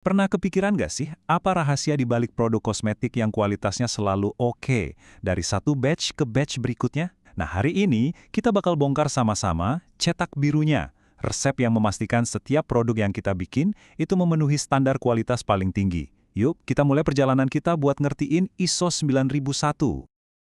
Pernah kepikiran nggak sih, apa rahasia di balik produk kosmetik yang kualitasnya selalu oke, dari satu batch ke batch berikutnya? Nah, hari ini kita bakal bongkar sama-sama cetak birunya, resep yang memastikan setiap produk yang kita bikin itu memenuhi standar kualitas paling tinggi. Yuk, kita mulai perjalanan kita buat ngertiin ISO 9001.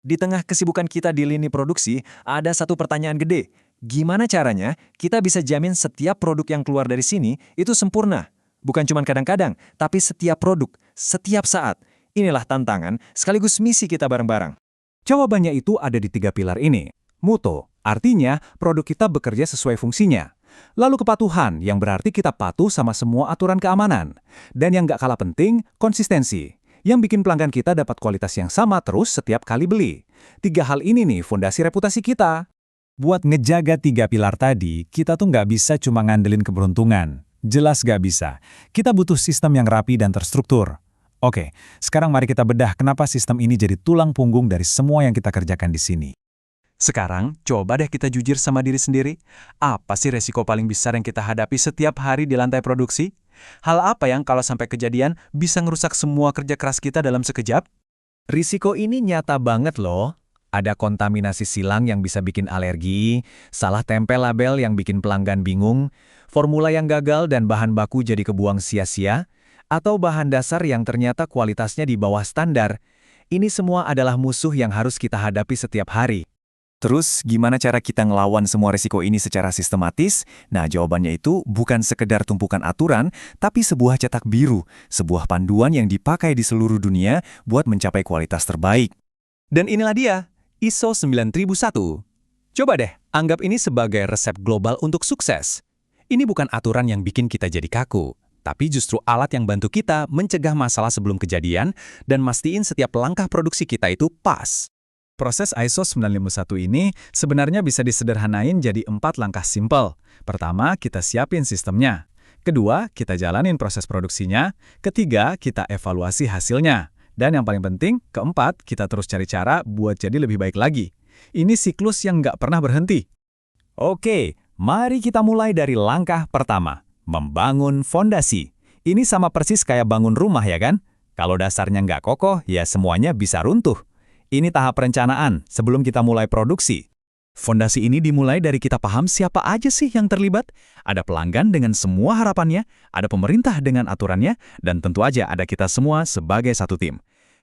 Di tengah kesibukan kita di lini produksi, ada satu pertanyaan gede. Gimana caranya kita bisa jamin setiap produk yang keluar dari sini itu sempurna? Bukan cuma kadang-kadang, tapi setiap produk, setiap saat. Inilah tantangan sekaligus misi kita bareng-bareng. Jawabannya itu ada di tiga pilar ini. Mutu, artinya produk kita bekerja sesuai fungsinya. Lalu kepatuhan, yang berarti kita patuh sama semua aturan keamanan. Dan yang nggak kalah penting, konsistensi, yang bikin pelanggan kita dapat kualitas yang sama terus setiap kali beli. Tiga hal ini nih fondasi reputasi kita. Buat ngejaga tiga pilar tadi, kita tuh nggak bisa cuma ngandelin keberuntungan. Jelas nggak bisa. Kita butuh sistem yang rapi dan terstruktur. Oke, sekarang mari kita bedah kenapa sistem ini jadi tulang punggung dari semua yang kita kerjakan di sini. Sekarang, coba deh kita jujur sama diri sendiri. Apa sih resiko paling besar yang kita hadapi setiap hari di lantai produksi? Hal apa yang kalau sampai kejadian bisa ngerusak semua kerja keras kita dalam sekejap? Risiko ini nyata banget loh. Ada kontaminasi silang yang bisa bikin alergi, salah tempel label yang bikin pelanggan bingung, formula yang gagal dan bahan baku jadi kebuang sia-sia, atau bahan dasar yang ternyata kualitasnya di bawah standar. Ini semua adalah musuh yang harus kita hadapi setiap hari. Terus, gimana cara kita ngelawan semua risiko ini secara sistematis? Nah, jawabannya itu bukan sekedar tumpukan aturan, tapi sebuah cetak biru, sebuah panduan yang dipakai di seluruh dunia buat mencapai kualitas terbaik. Dan inilah dia, ISO 9001. Coba deh, anggap ini sebagai resep global untuk sukses. Ini bukan aturan yang bikin kita jadi kaku, tapi justru alat yang bantu kita mencegah masalah sebelum kejadian dan mastiin setiap langkah produksi kita itu pas. Proses ISO 9001 ini sebenarnya bisa disederhanain jadi 4 langkah simpel. Pertama, kita siapin sistemnya. Kedua, kita jalanin proses produksinya. Ketiga, kita evaluasi hasilnya. Dan yang paling penting, keempat, kita terus cari cara buat jadi lebih baik lagi. Ini siklus yang nggak pernah berhenti. Oke, mari kita mulai dari langkah pertama, membangun fondasi. Ini sama persis kayak bangun rumah ya kan? Kalau dasarnya nggak kokoh, ya semuanya bisa runtuh. Ini tahap perencanaan sebelum kita mulai produksi. Fondasi ini dimulai dari kita paham siapa aja sih yang terlibat. Ada pelanggan dengan semua harapannya, ada pemerintah dengan aturannya, dan tentu aja ada kita semua sebagai satu tim.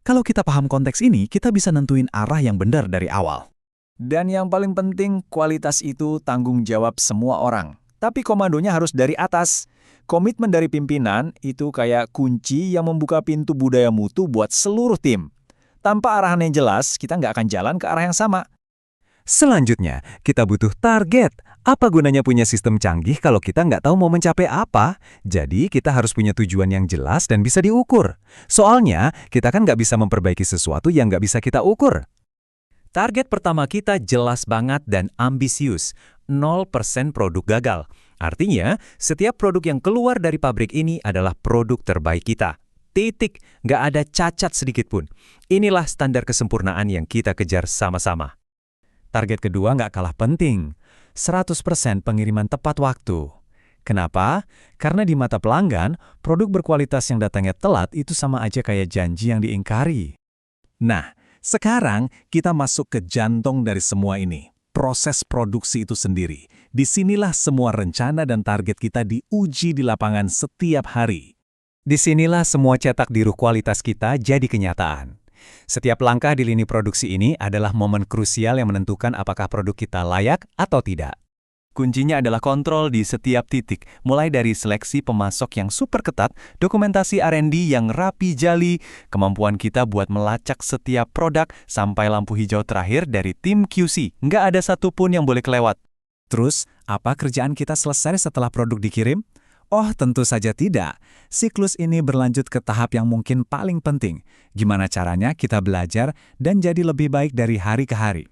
Kalau kita paham konteks ini, kita bisa nentuin arah yang benar dari awal. Dan yang paling penting, kualitas itu tanggung jawab semua orang. Tapi komandonya harus dari atas. Komitmen dari pimpinan itu kayak kunci yang membuka pintu budaya mutu buat seluruh tim. Tanpa arahan yang jelas, kita nggak akan jalan ke arah yang sama. Selanjutnya, kita butuh target. Apa gunanya punya sistem canggih kalau kita nggak tahu mau mencapai apa? Jadi, kita harus punya tujuan yang jelas dan bisa diukur. Soalnya, kita kan nggak bisa memperbaiki sesuatu yang nggak bisa kita ukur. Target pertama kita jelas banget dan ambisius, 0% produk gagal. Artinya, setiap produk yang keluar dari pabrik ini adalah produk terbaik kita. Titik, nggak ada cacat sedikit pun. Inilah standar kesempurnaan yang kita kejar sama-sama. Target kedua nggak kalah penting, 100% pengiriman tepat waktu. Kenapa? Karena di mata pelanggan, produk berkualitas yang datangnya telat itu sama aja kayak janji yang diingkari. Nah, sekarang kita masuk ke jantung dari semua ini, proses produksi itu sendiri. Disinilah semua rencana dan target kita diuji di lapangan setiap hari. Disinilah semua cetak biru kualitas kita jadi kenyataan. Setiap langkah di lini produksi ini adalah momen krusial yang menentukan apakah produk kita layak atau tidak. Kuncinya adalah kontrol di setiap titik, mulai dari seleksi pemasok yang super ketat, dokumentasi R&D yang rapi jali, kemampuan kita buat melacak setiap produk, sampai lampu hijau terakhir dari tim QC. Nggak ada satupun yang boleh kelewat. Terus, apa kerjaan kita selesai setelah produk dikirim? Oh, tentu saja tidak. Siklus ini berlanjut ke tahap yang mungkin paling penting. Gimana caranya kita belajar dan jadi lebih baik dari hari ke hari.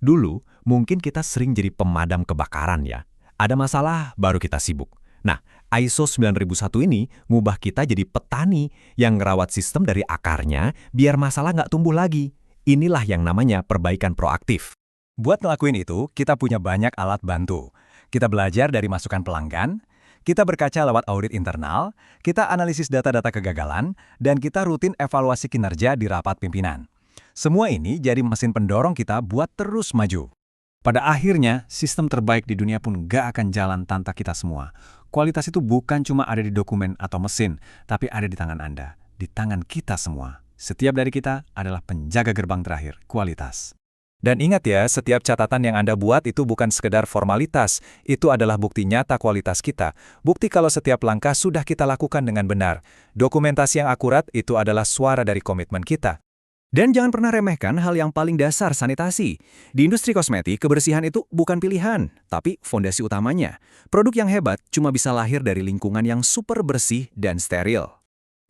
Dulu, mungkin kita sering jadi pemadam kebakaran ya. Ada masalah, baru kita sibuk. Nah, ISO 9001 ini ngubah kita jadi petani yang ngerawat sistem dari akarnya biar masalah nggak tumbuh lagi. Inilah yang namanya perbaikan proaktif. Buat ngelakuin itu, kita punya banyak alat bantu. Kita belajar dari masukan pelanggan, Kita berkaca lewat audit internal, kita analisis data-data kegagalan, dan kita rutin evaluasi kinerja di rapat pimpinan. Semua ini jadi mesin pendorong kita buat terus maju. Pada akhirnya, sistem terbaik di dunia pun gak akan jalan tanpa kita semua. Kualitas itu bukan cuma ada di dokumen atau mesin, tapi ada di tangan Anda, di tangan kita semua. Setiap dari kita adalah penjaga gerbang terakhir, kualitas. Dan ingat ya, setiap catatan yang Anda buat itu bukan sekedar formalitas, itu adalah bukti nyata kualitas kita. Bukti kalau setiap langkah sudah kita lakukan dengan benar. Dokumentasi yang akurat itu adalah suara dari komitmen kita. Dan jangan pernah remehkan hal yang paling dasar, sanitasi. Di industri kosmetik, kebersihan itu bukan pilihan, tapi fondasi utamanya. Produk yang hebat cuma bisa lahir dari lingkungan yang super bersih dan steril.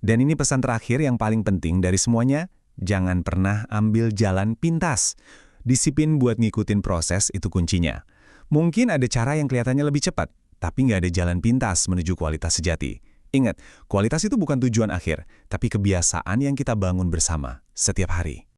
Dan ini pesan terakhir yang paling penting dari semuanya, jangan pernah ambil jalan pintas. Disiplin buat ngikutin proses itu kuncinya. Mungkin ada cara yang kelihatannya lebih cepat, tapi nggak ada jalan pintas menuju kualitas sejati. Ingat, kualitas itu bukan tujuan akhir, tapi kebiasaan yang kita bangun bersama setiap hari.